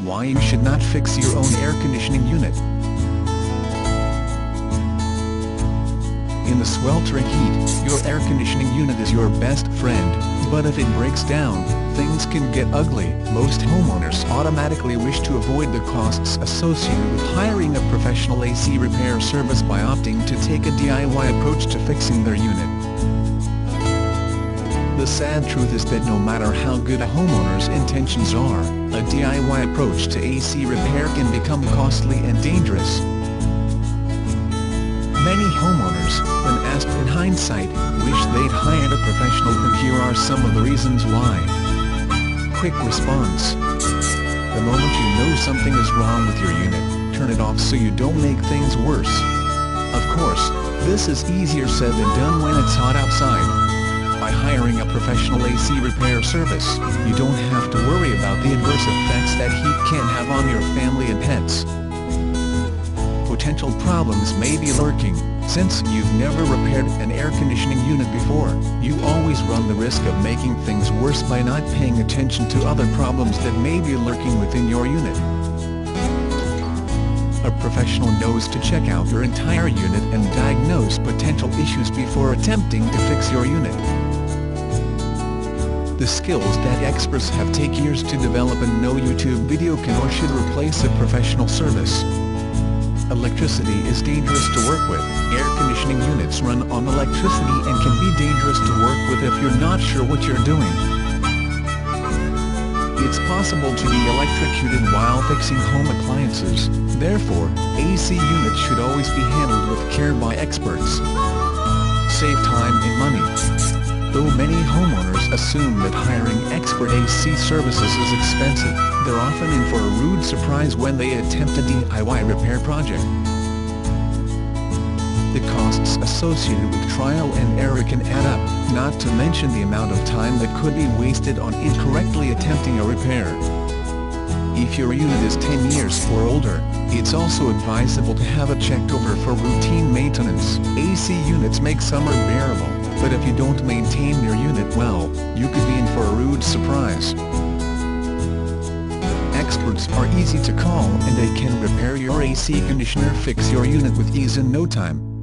why you should not fix your own air conditioning unit. In the sweltering heat, your air conditioning unit is your best friend, but if it breaks down, things can get ugly. Most homeowners automatically wish to avoid the costs associated with hiring a professional AC repair service by opting to take a DIY approach to fixing their unit. The sad truth is that no matter how good a homeowner's intentions are, a DIY approach to AC repair can become costly and dangerous. Many homeowners, when asked in hindsight, wish they'd hired a professional, and here are some of the reasons why. Quick response. The moment you know something is wrong with your unit, turn it off so you don't make things worse. Of course, this is easier said than done when it's hot outside. By hiring a professional AC repair service, you don't have to worry about the adverse effects that heat can have on your family and pets. Potential problems may be lurking. Since you've never repaired an air conditioning unit before, you always run the risk of making things worse by not paying attention to other problems that may be lurking within your unit. A professional knows to check out your entire unit and diagnose potential issues before attempting to fix your unit. The skills that experts have take years to develop, and no YouTube video can or should replace a professional service. Electricity is dangerous to work with. Air conditioning units run on electricity and can be dangerous to work with if you're not sure what you're doing. It's possible to be electrocuted while fixing home appliances. Therefore, AC units should always be handled with care by experts. Save time and money. Though many homeowners assume that hiring expert AC services is expensive, they're often in for a rude surprise when they attempt a DIY repair project. The costs associated with trial and error can add up, not to mention the amount of time that could be wasted on incorrectly attempting a repair. If your unit is 10 years or older, it's also advisable to have it checked over for routine maintenance. AC units make summer bearable, but if you don't maintain your unit well, you could be in for a rude surprise. Experts are easy to call, and they can repair your AC conditioner, fix your unit with ease in no time.